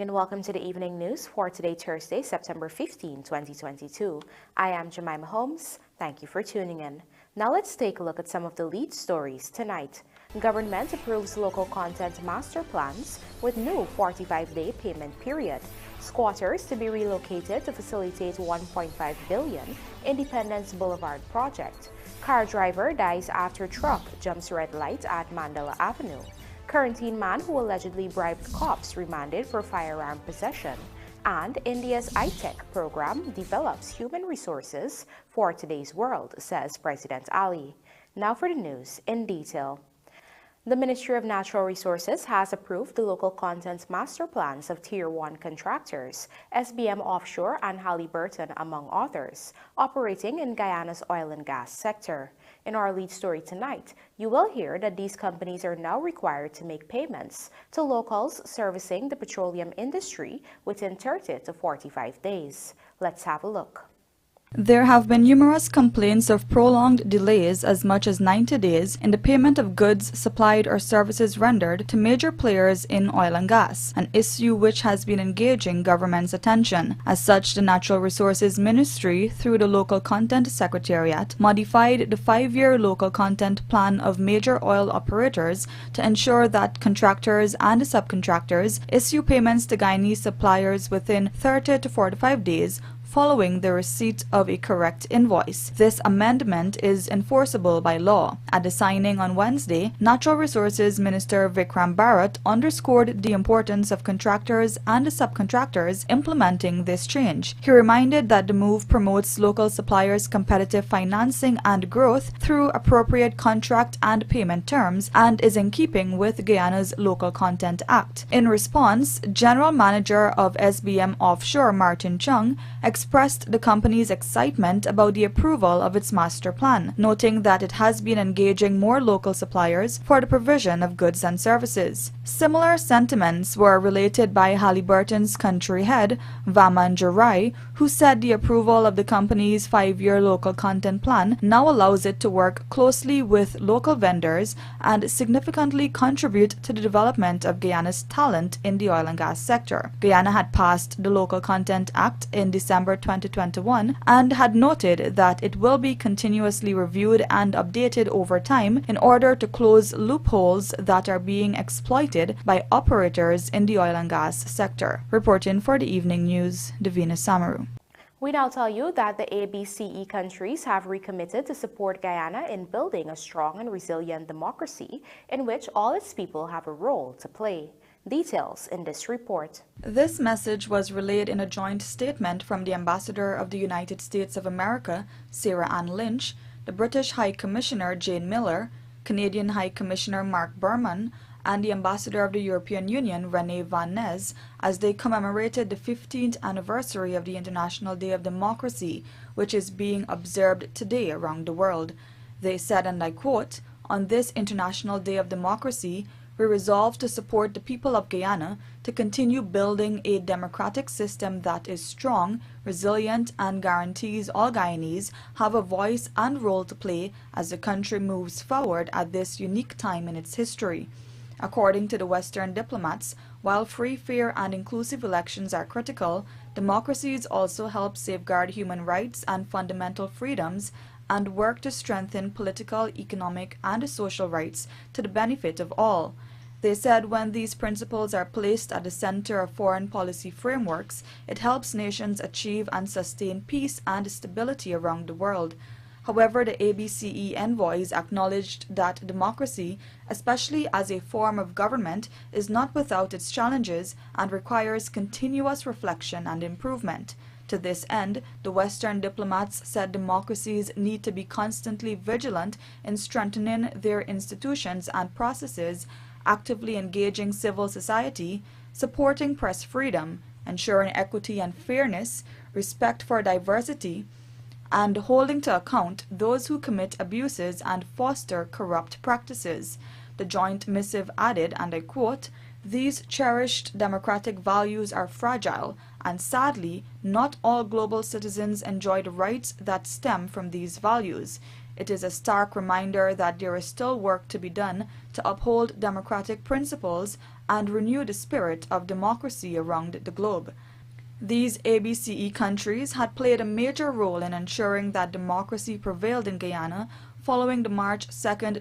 and welcome to the evening news for today, Thursday, September 15, 2022. I am Jamal Holmes. Thank you for tuning in. Now let's take a look at some of the lead stories tonight. Government approves local content master plans with new 45-day payment period. Squatters to be relocated to facilitate $1.5 billion Independence Boulevard project. Car driver dies after truck jumps red light at Mandela Avenue. Quarantine man who allegedly bribed cops remanded for firearm possession. And India's ITEC program develops human resources for today's world, says President Ali. Now for the news in detail. The Ministry of Natural Resources has approved the local content master plans of Tier 1 contractors, SBM Offshore and Halliburton, among others, operating in Guyana's oil and gas sector. In our lead story tonight, you will hear that these companies are now required to make payments to locals servicing the petroleum industry within 30 to 45 days. Let's have a look. There have been numerous complaints of prolonged delays as much as 90 days in the payment of goods supplied or services rendered to major players in oil and gas, an issue which has been engaging government's attention. As such, the Natural Resources Ministry, through the Local Content Secretariat, modified the 5-year local content plan of major oil operators to ensure that contractors and subcontractors issue payments to Guyanese suppliers within 30 to 45 days following the receipt of a correct invoice. This amendment is enforceable by law. At the signing on Wednesday, Natural Resources Minister Vikram Bharat underscored the importance of contractors and subcontractors implementing this change. He reminded that the move promotes local suppliers' competitive financing and growth through appropriate contract and payment terms and is in keeping with Guyana's Local Content Act. In response, General Manager of SBM Offshore Martin Chung expressed the company's excitement about the approval of its master plan, noting that it has been engaging more local suppliers for the provision of goods and services. Similar sentiments were related by Halliburton's country head, Vaman Jarai, who said the approval of the company's 5-year local content plan now allows it to work closely with local vendors and significantly contribute to the development of Guyana's talent in the oil and gas sector. Guyana had passed the Local Content Act in December 2021 and had noted that it will be continuously reviewed and updated over time in order to close loopholes that are being exploited by operators in the oil and gas sector. Reporting for the evening news, Davina Samaru. We now tell you that the ABCE countries have recommitted to support Guyana in building a strong and resilient democracy in which all its people have a role to play. Details in this report. This message was relayed in a joint statement from the Ambassador of the United States of America, Sarah Ann Lynch, the British High Commissioner Jane Miller, Canadian High Commissioner Mark Berman, and the Ambassador of the European Union, René Van Ness, as they commemorated the 15th anniversary of the International Day of Democracy, which is being observed today around the world. They said, and I quote, "On this International Day of Democracy, we resolve to support the people of Guyana to continue building a democratic system that is strong, resilient, and guarantees all Guyanese have a voice and role to play as the country moves forward at this unique time in its history." According to the Western diplomats, while free, fair, and inclusive elections are critical, democracies also help safeguard human rights and fundamental freedoms and work to strengthen political, economic, and social rights to the benefit of all. They said when these principles are placed at the center of foreign policy frameworks, it helps nations achieve and sustain peace and stability around the world. However, the ABCE envoys acknowledged that democracy, especially as a form of government, is not without its challenges and requires continuous reflection and improvement. To this end, the Western diplomats said democracies need to be constantly vigilant in strengthening their institutions and processes, actively engaging civil society, supporting press freedom, ensuring equity and fairness, respect for diversity, and holding to account those who commit abuses and foster corrupt practices. The joint missive added, and I quote, "These cherished democratic values are fragile, and sadly, not all global citizens enjoy the rights that stem from these values. It is a stark reminder that there is still work to be done to uphold democratic principles and renew the spirit of democracy around the globe. These ABCE countries had played a major role in ensuring that democracy prevailed in Guyana following the March 2,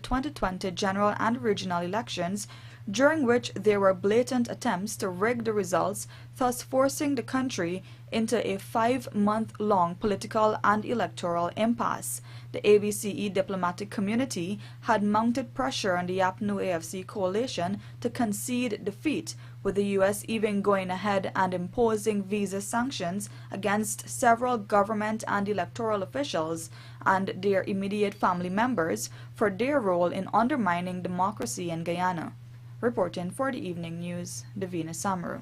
2020 general and regional elections, during which there were blatant attempts to rig the results, thus forcing the country into a 5-month-long political and electoral impasse. The ABCE diplomatic community had mounted pressure on the APNU-AFC coalition to concede defeat, with the U.S. even going ahead and imposing visa sanctions against several government and electoral officials and their immediate family members for their role in undermining democracy in Guyana. Reporting for the Evening News, Davina Samaru.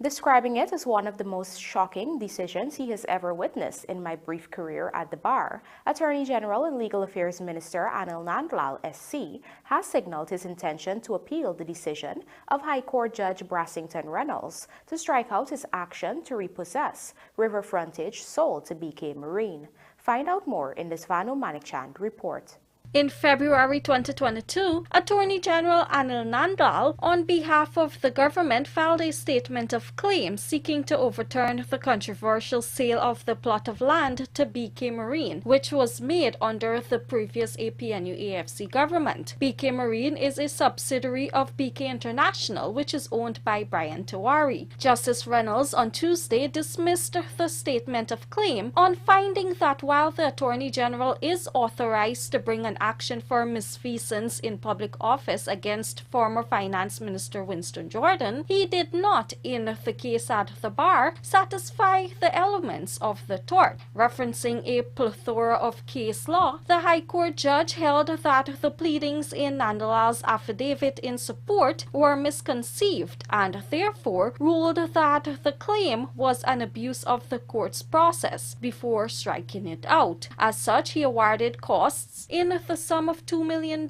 Describing it as one of the most shocking decisions he has ever witnessed in my brief career at the bar, Attorney General and Legal Affairs Minister Anil Nandlal SC has signaled his intention to appeal the decision of High Court Judge Brassington Reynolds to strike out his action to repossess river frontage sold to BK Marine. Find out more in this Vanu Manikchand report. In February 2022, Attorney General Anil Nandlal, on behalf of the government, filed a statement of claim seeking to overturn the controversial sale of the plot of land to BK Marine, which was made under the previous APNU-AFC government. BK Marine is a subsidiary of BK International, which is owned by Brian Tewari. Justice Reynolds on Tuesday dismissed the statement of claim on finding that while the Attorney General is authorized to bring an action for misfeasance in public office against former Finance Minister Winston Jordan, he did not, in the case at the bar, satisfy the elements of the tort. Referencing a plethora of case law, the High Court judge held that the pleadings in Nandalal's affidavit in support were misconceived and therefore ruled that the claim was an abuse of the court's process before striking it out. As such, he awarded costs in the sum of $2 million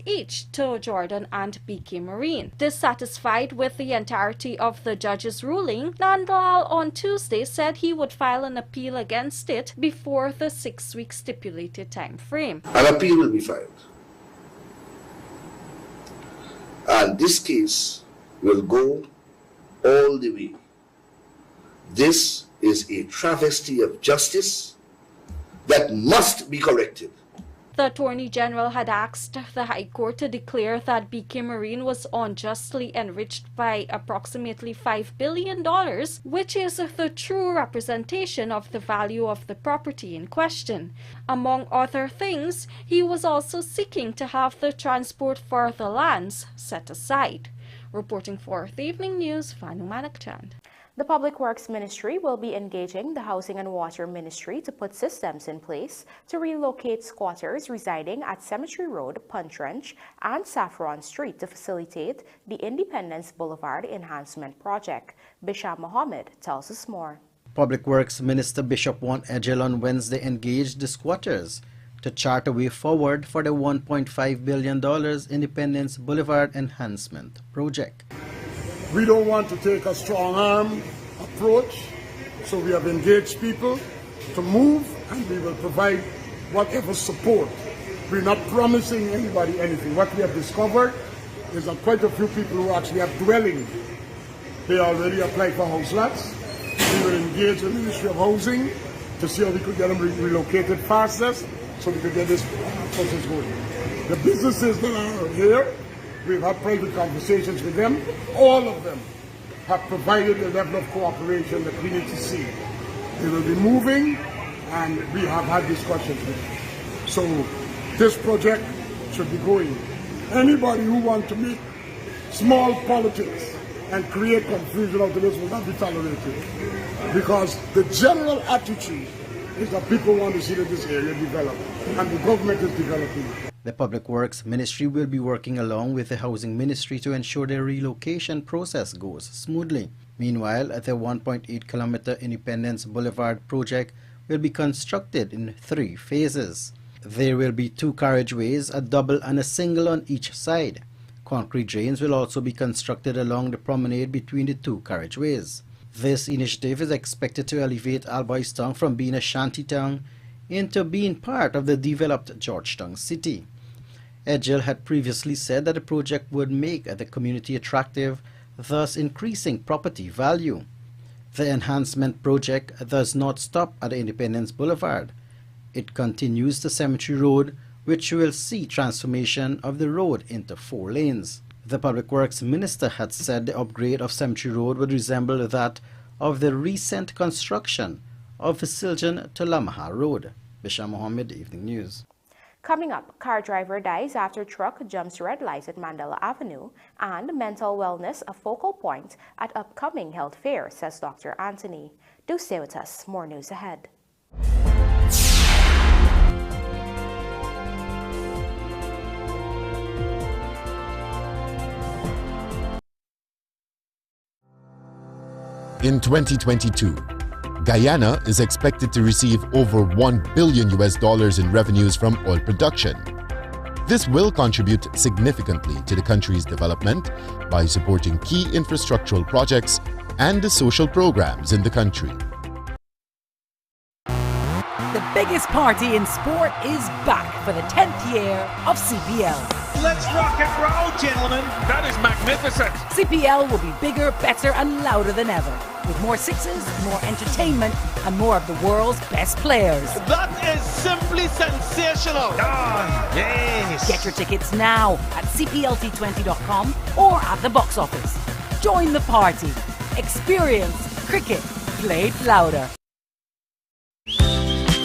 each to Jordan and BK Marine. Dissatisfied with the entirety of the judge's ruling, Nandlal on Tuesday said he would file an appeal against it before the 6-week stipulated time frame. An appeal will be filed. And this case will go all the way. This is a travesty of justice that must be corrected. The Attorney General had asked the High Court to declare that BK Marine was unjustly enriched by approximately $5 billion, which is the true representation of the value of the property in question. Among other things, he was also seeking to have the transport for the lands set aside. Reporting for the Evening News, Vanu Manikchand. The Public Works Ministry will be engaging the Housing and Water Ministry to put systems in place to relocate squatters residing at Cemetery Road, Puntrench, and Saffron Street to facilitate the Independence Boulevard Enhancement Project. Bishop Mohammed tells us more. Public Works Minister Bishop Wan Ejel on Wednesday engaged the squatters to chart a way forward for the $1.5 billion Independence Boulevard Enhancement Project. We don't want to take a strong arm approach, so we have engaged people to move and we will provide whatever support. We're not promising anybody anything. What we have discovered is that quite a few people who actually have dwellings, they already applied for house lots. We will engage the Ministry of Housing to see how we could get them relocated fastest so we could get this process going. The businesses that are here, we've had private conversations with them. All of them have provided the level of cooperation that we need to see. They will be moving, and we have had discussions with them. So this project should be going. Anybody who wants to make small politics and create confusion out of this will not be tolerated. Because the general attitude is that people want to see that this area develop, and the government is developing it. The Public Works Ministry will be working along with the Housing Ministry to ensure the relocation process goes smoothly. Meanwhile, the 1.8-kilometer Independence Boulevard project will be constructed in 3 phases. There will be 2 carriageways, a double and a single on each side. Concrete drains will also be constructed along the promenade between the 2 carriageways. This initiative is expected to elevate Albois Town from being a shanty town into being part of the developed Georgetown city. Edgell had previously said that the project would make the community attractive, thus increasing property value. The enhancement project does not stop at Independence Boulevard. It continues to Cemetery Road, which will see transformation of the road into 4 lanes. The Public Works Minister had said the upgrade of Cemetery Road would resemble that of the recent construction of Siljan to Lamaha Road. Bisham Mohammed, Evening News. Coming up, car driver dies after truck jumps red lights at Mandela Avenue, and mental wellness a focal point at upcoming health fair, says Dr. Anthony. Do stay with us. More news ahead. In 2022, Guyana is expected to receive over $1 billion in revenues from oil production. This will contribute significantly to the country's development by supporting key infrastructural projects and the social programs in the country. The biggest party in sport is back for the 10th year of CPL. Let's rock and roll, gentlemen. That is magnificent. CPL will be bigger, better and louder than ever, with more sixes, more entertainment and more of the world's best players. That is simply sensational. Ah, yes. Get your tickets now at cplt20.com or at the box office. Join the party. Experience cricket played louder.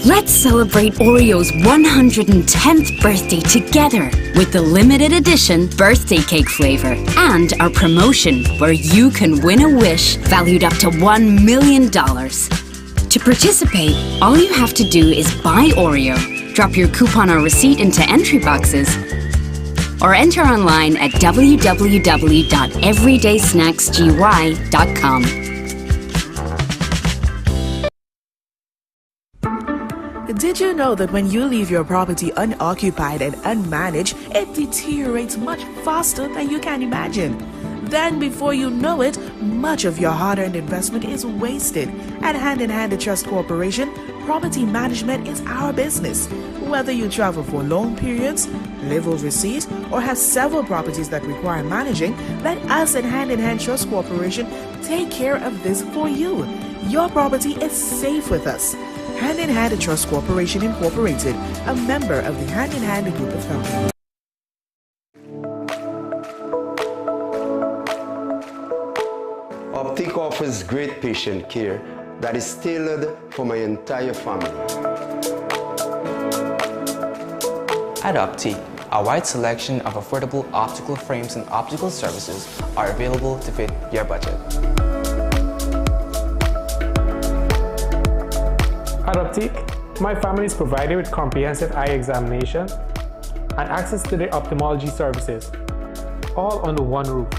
Let's celebrate Oreo's 110th birthday together with the limited edition birthday cake flavor and our promotion where you can win a wish valued up to $1 million. To participate, all you have to do is buy Oreo, drop your coupon or receipt into entry boxes, or enter online at www.everydaysnacksgy.com. Did you know that when you leave your property unoccupied and unmanaged, it deteriorates much faster than you can imagine? Then before you know it, much of your hard-earned investment is wasted. At Hand in Hand Trust Corporation, property management is our business. Whether you travel for long periods, live overseas, or have several properties that require managing, let us at Hand in Hand Trust Corporation take care of this for you. Your property is safe with us. Hand in Hand Trust Corporation Incorporated, a member of the Hand in Hand Group of Companies. ITEC offers great patient care that is tailored for my entire family. At ITEC, a wide selection of affordable optical frames and optical services are available to fit your budget. At ITEC, my family is provided with comprehensive eye examination and access to their ophthalmology services, all under one roof.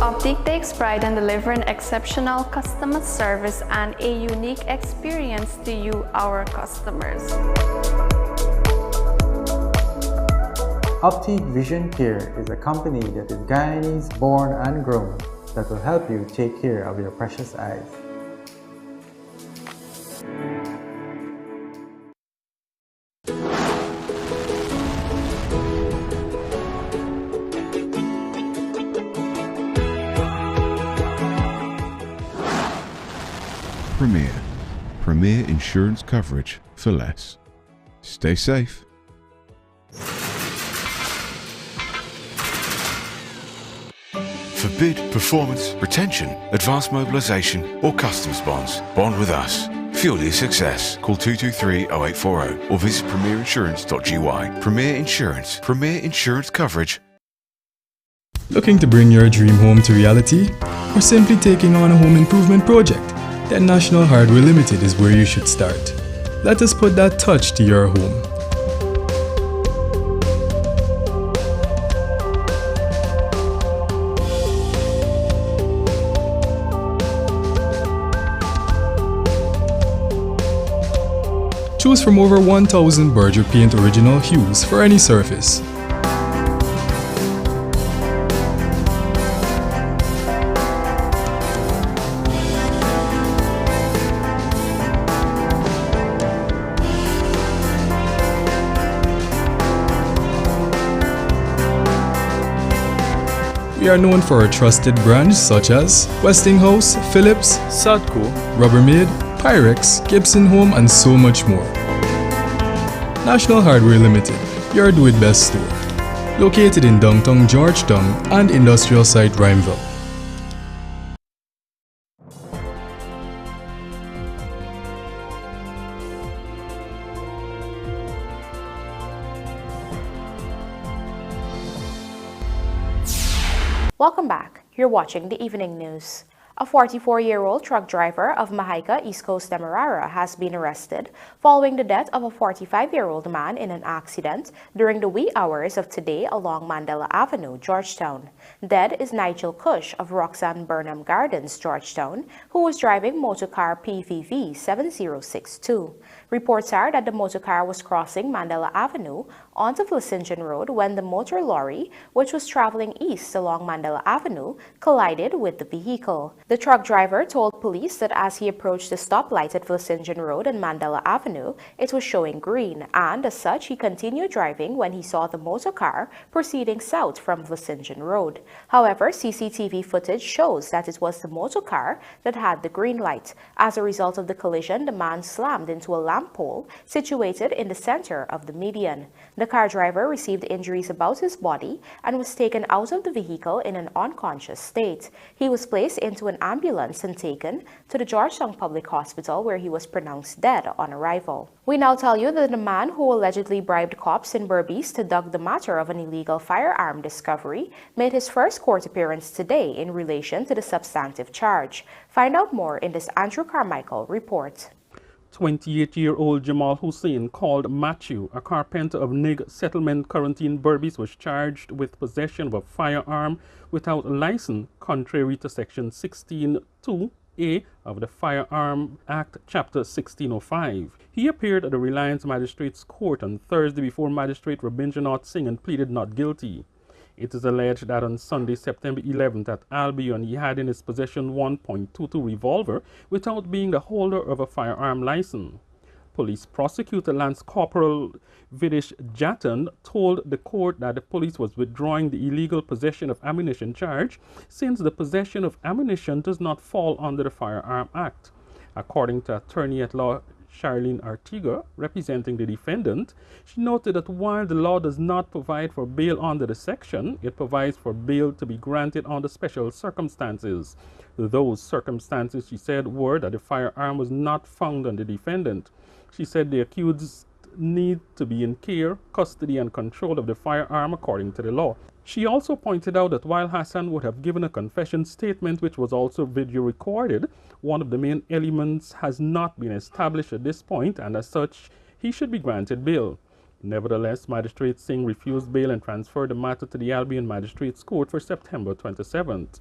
ITEC takes pride in delivering exceptional customer service and a unique experience to you, our customers. ITEC Vision Care is a company that is Guyanese born and grown that will help you take care of your precious eyes. Premier insurance coverage for less. Stay safe. For bid, performance, retention, advanced mobilisation or customs bonds, bond with us. Fuel your success. Call 223-0840 or visit premierinsurance.gy. Premier Insurance. Premier insurance coverage. Looking to bring your dream home to reality? Or simply taking on a home improvement project? Then National Hardware Limited is where you should start. Let us put that touch to your home. Choose from over 1,000 Berger Paint original hues for any surface. We are known for our trusted brands such as Westinghouse, Philips, Sadco, Rubbermaid, Pyrex, Gibson Home, and so much more. National Hardware Limited, your do-it-best store. Located in downtown Georgetown and industrial site Rhymeville. Welcome back. You're watching the evening news. A 44-year-old truck driver of Mahaica, East Coast Demerara, has been arrested following the death of a 45-year-old man in an accident during the wee hours of today along Mandela Avenue, Georgetown. Dead is Nigel Cush of Roxanne Burnham Gardens, Georgetown, who was driving motorcar PVV 7062. Reports are that the motorcar was crossing Mandela Avenue onto Vlasingen Road when the motor lorry, which was traveling east along Mandela Avenue, collided with the vehicle. The truck driver told police that as he approached the stoplight at Vlasingen Road and Mandela Avenue, it was showing green, and as such, he continued driving when he saw the motor car proceeding south from Vlasingen Road. However, CCTV footage shows that it was the motor car that had the green light. As a result of the collision, the man slammed into a lamp pole situated in the center of the median. The car driver received injuries about his body and was taken out of the vehicle in an unconscious state. He was placed into an ambulance and taken to the Georgetown Public Hospital, where he was pronounced dead on arrival. We now tell you that the man who allegedly bribed cops in Berbice to duck the matter of an illegal firearm discovery made his first court appearance today in relation to the substantive charge. Find out more in this Andrew Carmichael report. 28-year-old Jamal Hussein, called Matthew, a carpenter of Nig Settlement, Corentyne, Berbice, was charged with possession of a firearm without a license, contrary to Section 16(2)(a) of the Firearm Act, Chapter 1605. He appeared at the Reliance Magistrates Court on Thursday before Magistrate Rabindranath Singh and pleaded not guilty. It is alleged that on Sunday, September 11th at Albion, he had in his possession 1.22 revolver without being the holder of a firearm license. Police prosecutor Lance Corporal Vidish Jatan told the court that the police was withdrawing the illegal possession of ammunition charge since the possession of ammunition does not fall under the Firearm Act. According to attorney-at-law Charlene Artiga, representing the defendant, she noted that while the law does not provide for bail under the section, it provides for bail to be granted under special circumstances. Those circumstances, she said, were that the firearm was not found on the defendant. She said the accused need to be in care, custody, and control of the firearm according to the law. She also pointed out that while Hassan would have given a confession statement, which was also video recorded, one of the main elements has not been established at this point, and as such, he should be granted bail. Nevertheless, Magistrate Singh refused bail and transferred the matter to the Albion Magistrates Court for September 27th.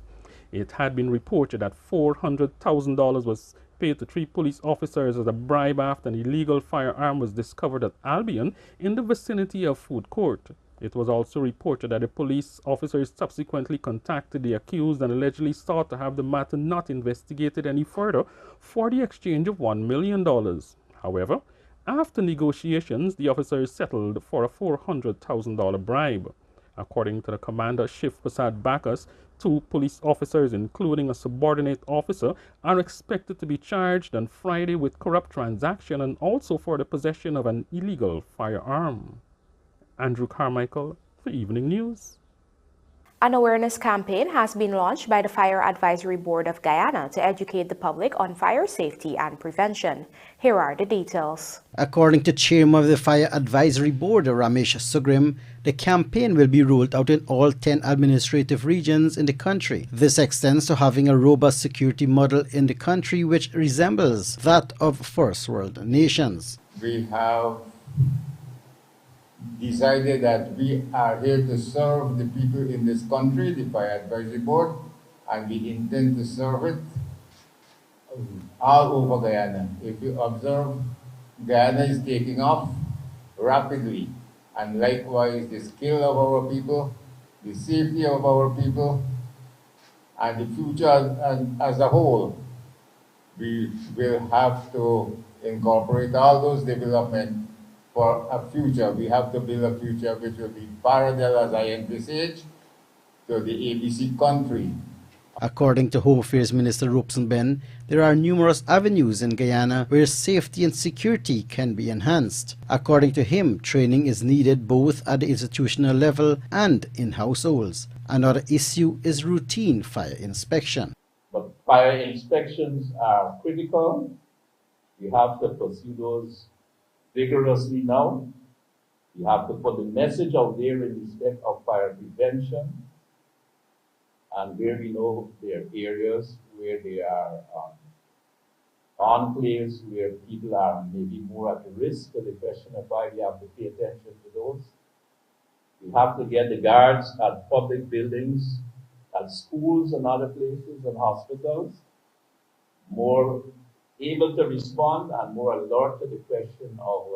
It had been reported that $400,000 was paid to 3 police officers as a bribe after an illegal firearm was discovered at Albion in the vicinity of Food Court. It was also reported that the police officers subsequently contacted the accused and allegedly sought to have the matter not investigated any further for the exchange of $1 million. However, after negotiations, the officers settled for a $400,000 bribe. According to the commander, Shiv Prasad Bacchus, 2 police officers, including a subordinate officer, are expected to be charged on Friday with corrupt transaction and also for the possession of an illegal firearm. Andrew Carmichael for Evening News. An awareness campaign has been launched by the Fire Advisory Board of Guyana to educate the public on fire safety and prevention. Here are the details. According to Chairman of the Fire Advisory Board, Ramesh Sugrim, the campaign will be rolled out in all 10 administrative regions in the country. This extends to having a robust security model in the country which resembles that of first world nations. We have decided that we are here to serve the people in this country, the Fire Advisory Board, and we intend to serve it all over Guyana. If you observe, Guyana is taking off rapidly, and likewise the skill of our people, the safety of our people, and the future as a whole. We will have to incorporate all those developments for a future. We have to build a future which will be parallel, as I envisage, to the ABC country. According to Home Affairs Minister Robeson-Ben, there are numerous avenues in Guyana where safety and security can be enhanced. According to him, training is needed both at the institutional level and in households. Another issue is routine fire inspection. But fire inspections are critical. We have to pursue those vigorously now. We have to put the message out there in respect of fire prevention. And where we know there are areas where there are enclaves where people are maybe more at risk, so the question of why we have to pay attention to those. We have to get the guards at public buildings, at schools and other places and hospitals, more able to respond and more alert to the question of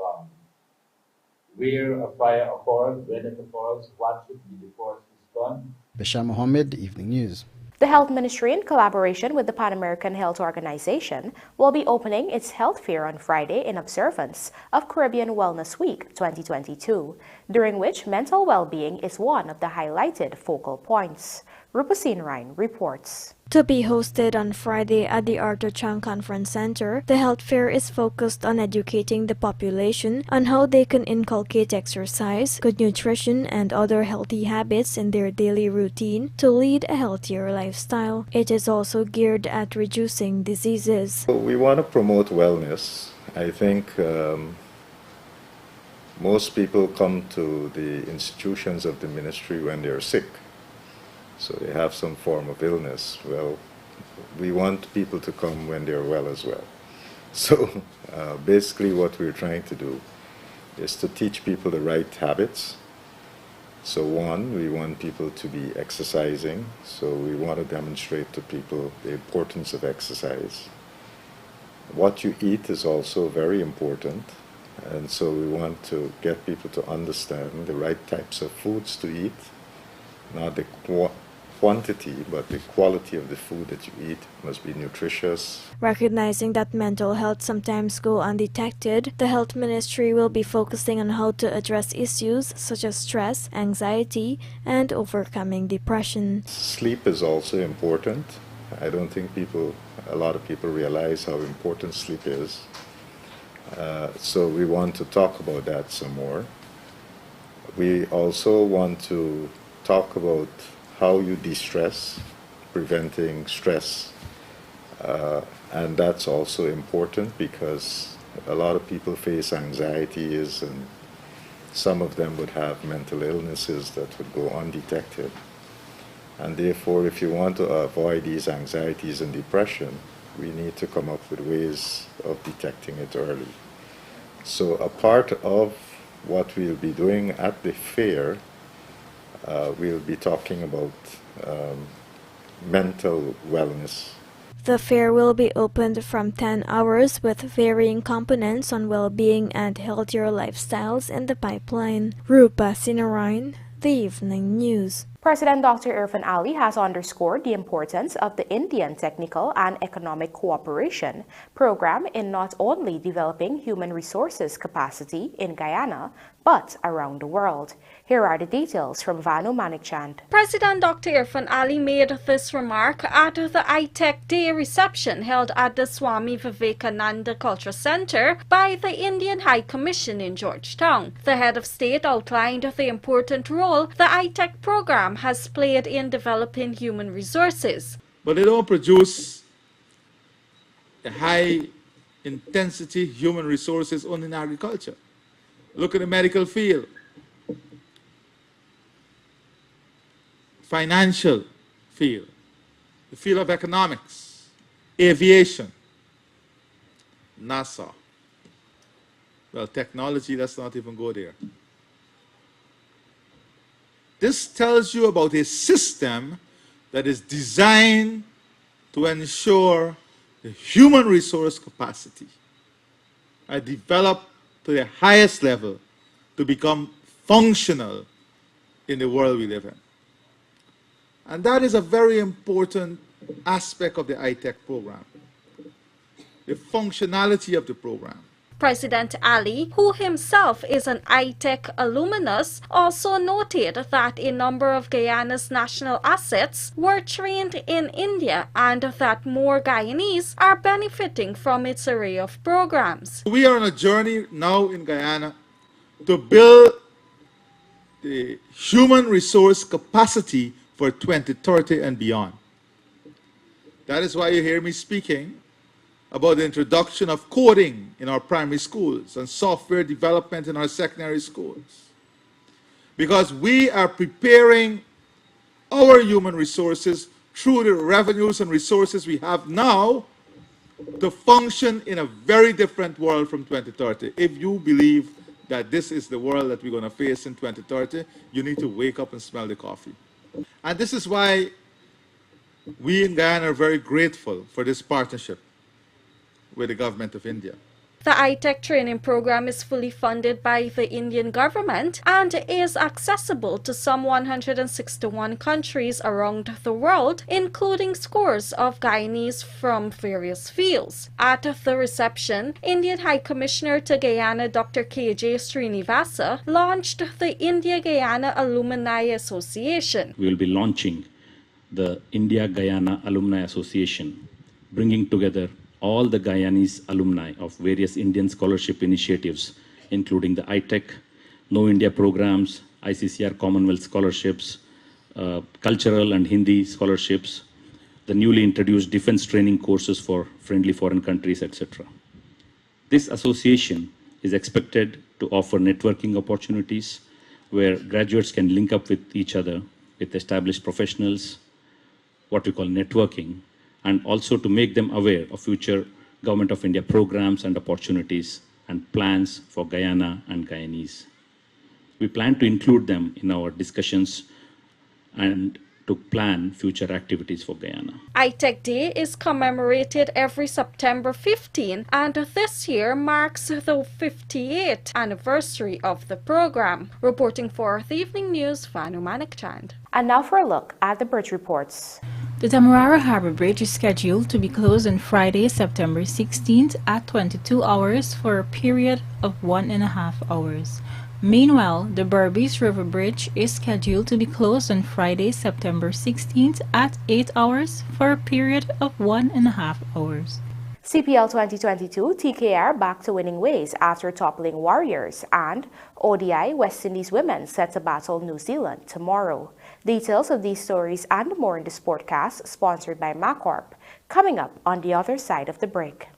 where a fire occurs, when it occurs, what should be the first response. Bashar Mohammed, Evening News. The Health Ministry, in collaboration with the Pan American Health Organization, will be opening its health fair on Friday in observance of Caribbean Wellness Week 2022, during which mental well-being is one of the highlighted focal points. Hussein reports. To be hosted on Friday at the Arthur Chang Conference Center, the health fair is focused on educating the population on how they can inculcate exercise, good nutrition, and other healthy habits in their daily routine to lead a healthier lifestyle. It is also geared at reducing diseases. We want to promote wellness. I think most people come to the institutions of the ministry when they're sick. So they have some form of illness. Well, we want people to come when they're well as well. So basically what we're trying to do is to teach people the right habits. So one, we want people to be exercising. So we want to demonstrate to people the importance of exercise. What you eat is also very important. And so we want to get people to understand the right types of foods to eat, not the quantity, but the quality of the food that you eat must be nutritious. Recognizing that mental health sometimes go undetected, the Health Ministry will be focusing on how to address issues such as stress, anxiety, and overcoming depression. Sleep is also important. I don't think a lot of people realize how important sleep is. So we want to talk about that some more. We also want to talk about how you de-stress, preventing stress. And that's also important because a lot of people face anxieties and some of them would have mental illnesses that would go undetected. And therefore, if you want to avoid these anxieties and depression, we need to come up with ways of detecting it early. So a part of what we'll be doing at the fair, we'll be talking about mental wellness. The fair will be opened from 10 hours with varying components on well-being and healthier lifestyles in the pipeline. Rupa Sinarayan, The Evening News. President Dr. Irfan Ali has underscored the importance of the Indian Technical and Economic Cooperation Program in not only developing human resources capacity in Guyana, but around the world. Here are the details from Vanu Manikchand. President Dr. Irfan Ali made this remark at the ITEC Day reception held at the Swami Vivekananda Culture Center by the Indian High Commission in Georgetown. The head of state outlined the important role the ITEC program has played in developing human resources. But they don't produce a high-intensity human resources only in agriculture. Look at the medical field, financial field, the field of economics, aviation, NASA. Well, technology, let's not even go there. This tells you about a system that is designed to ensure the human resource capacity are developed to the highest level to become functional in the world we live in. And that is a very important aspect of the ITEC program, the functionality of the program. President Ali, who himself is an ITEC alumnus, also noted that a number of Guyana's national assets were trained in India and that more Guyanese are benefiting from its array of programs. We are on a journey now in Guyana to build the human resource capacity for 2030 and beyond. That is why you hear me speaking about the introduction of coding in our primary schools and software development in our secondary schools. Because we are preparing our human resources through the revenues and resources we have now to function in a very different world from 2030. If you believe that this is the world that we're going to face in 2030, you need to wake up and smell the coffee. And this is why we in Guyana are very grateful for this partnership with the government of India. The ITEC training program is fully funded by the Indian government and is accessible to some 161 countries around the world, including scores of Guyanese from various fields. At the reception, Indian High Commissioner to Guyana Dr. KJ Srinivasa launched the India-Guyana Alumni Association. We will be launching the India-Guyana Alumni Association, bringing together all the Guyanese alumni of various Indian scholarship initiatives, including the ITEC, No India programs, ICCR Commonwealth scholarships, cultural and Hindi scholarships, the newly introduced defense training courses for friendly foreign countries, etc. This association is expected to offer networking opportunities where graduates can link up with each other, with established professionals, what we call networking, and also to make them aware of future Government of India programs and opportunities and plans for Guyana and Guyanese. We plan to include them in our discussions and to plan future activities for Guyana. ITEC Day is commemorated every September 15, and this year marks the 58th anniversary of the program. Reporting for the Evening News, Vanu Manikchand. And now for a look at the bridge reports. The Demerara Harbor Bridge is scheduled to be closed on Friday, September 16th at 22 hours for a period of 1.5 hours. Meanwhile, the Berbice River Bridge is scheduled to be closed on Friday, September 16th at 8 hours for a period of 1.5 hours. CPL 2022 TKR back to winning ways after toppling Warriors, and ODI West Indies women set to battle New Zealand tomorrow. Details of these stories and more in the Sportcast, sponsored by Macorp, coming up on the other side of the break.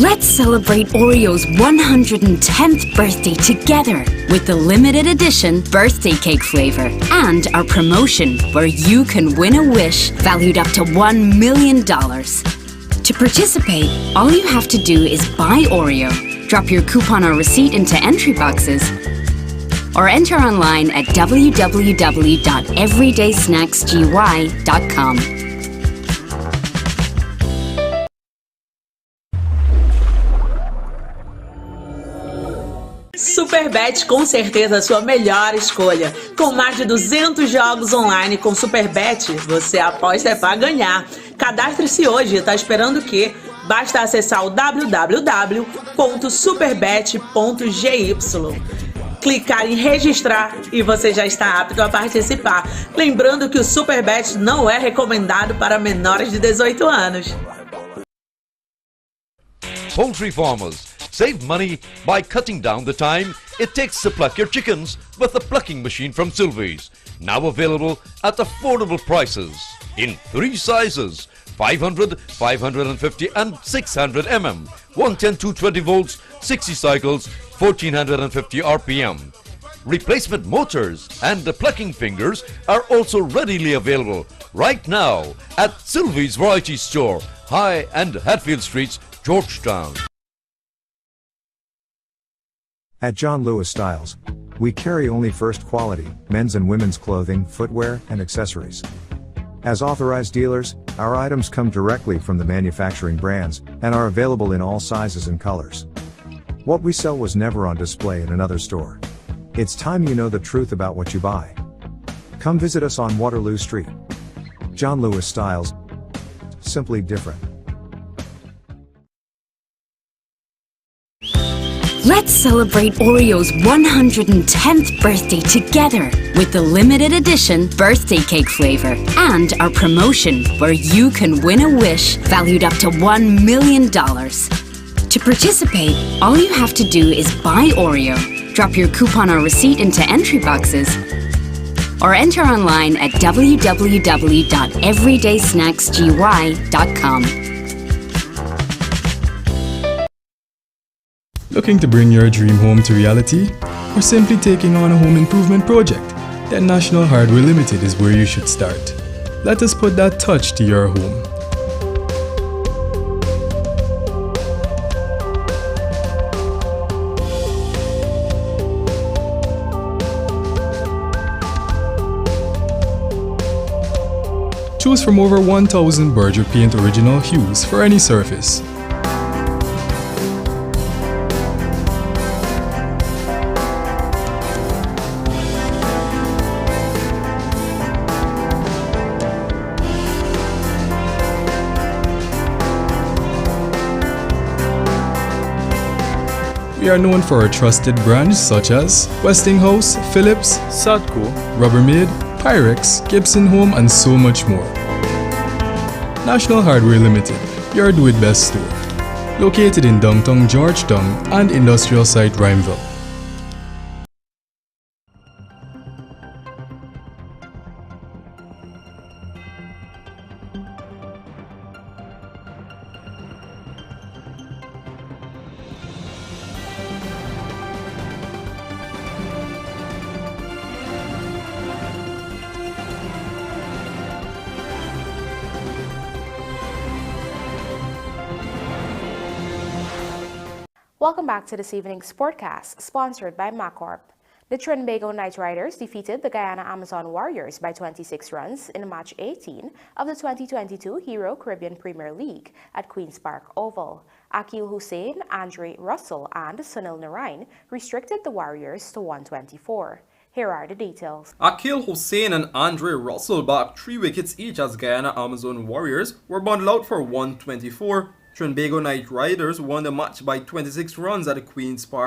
Let's celebrate Oreo's 110th birthday together with the limited edition birthday cake flavor and our promotion where you can win a wish valued up to $1 million. To participate, all you have to do is buy Oreo, drop your coupon or receipt into entry boxes, or enter online at www.everydaysnacksgy.com. SuperBet, com certeza a sua melhor escolha. Com mais de 200 jogos online com SuperBet, você aposta é para ganhar. Cadastre-se hoje, tá esperando o quê? Basta acessar o www.superbet.gy, clicar em registrar e você já está apto a participar. Lembrando que o SuperBet não é recomendado para menores de 18 anos. Poultry farmers, save money by cutting down the time it takes to pluck your chickens with the plucking machine from Sylvie's. Now available at affordable prices in 3 sizes: 500, 550 and 600 mm, 110 220 volts, 60 cycles, 1450 RPM. Replacement motors and the plucking fingers are also readily available right now at Sylvie's Variety Store, High and Hatfield Streets, Georgetown. At John Lewis Styles, we carry only first quality men's and women's clothing, footwear, and accessories. As authorized dealers, our items come directly from the manufacturing brands and are available in all sizes and colors. What we sell was never on display in another store. It's time you know the truth about what you buy. Come visit us on Waterloo Street. John Lewis Styles. Simply different. Let's celebrate Oreo's 110th birthday together with the limited edition birthday cake flavor and our promotion where you can win a wish valued up to $1 million. To participate, all you have to do is buy Oreo, drop your coupon or receipt into entry boxes, or enter online at www.everydaysnacksgy.com. Looking to bring your dream home to reality? Or simply taking on a home improvement project? Then National Hardware Limited is where you should start. Let us put that touch to your home. Choose from over 1,000 Berger Paint original hues for any surface. We are known for our trusted brands such as Westinghouse, Philips, Sadco, Rubbermaid, Pyrex, Gibson Home, and so much more. National Hardware Limited, your do-it-best store. Located in downtown Georgetown and industrial site Rhymeville. Welcome back to this evening's Sportcast, sponsored by Macorp. The Trinbago Knight Riders defeated the Guyana Amazon Warriors by 26 runs in match 18 of the 2022 Hero Caribbean Premier League at Queen's Park Oval. Akil Hussein, Andre Russell, and Sunil Narain restricted the Warriors to 124. Here are the details. Akil Hussein and Andre Russell backed 3 wickets each as Guyana Amazon Warriors were bundled out for 124. Trinbago Knight Riders won the match by 26 runs at the Queen's Park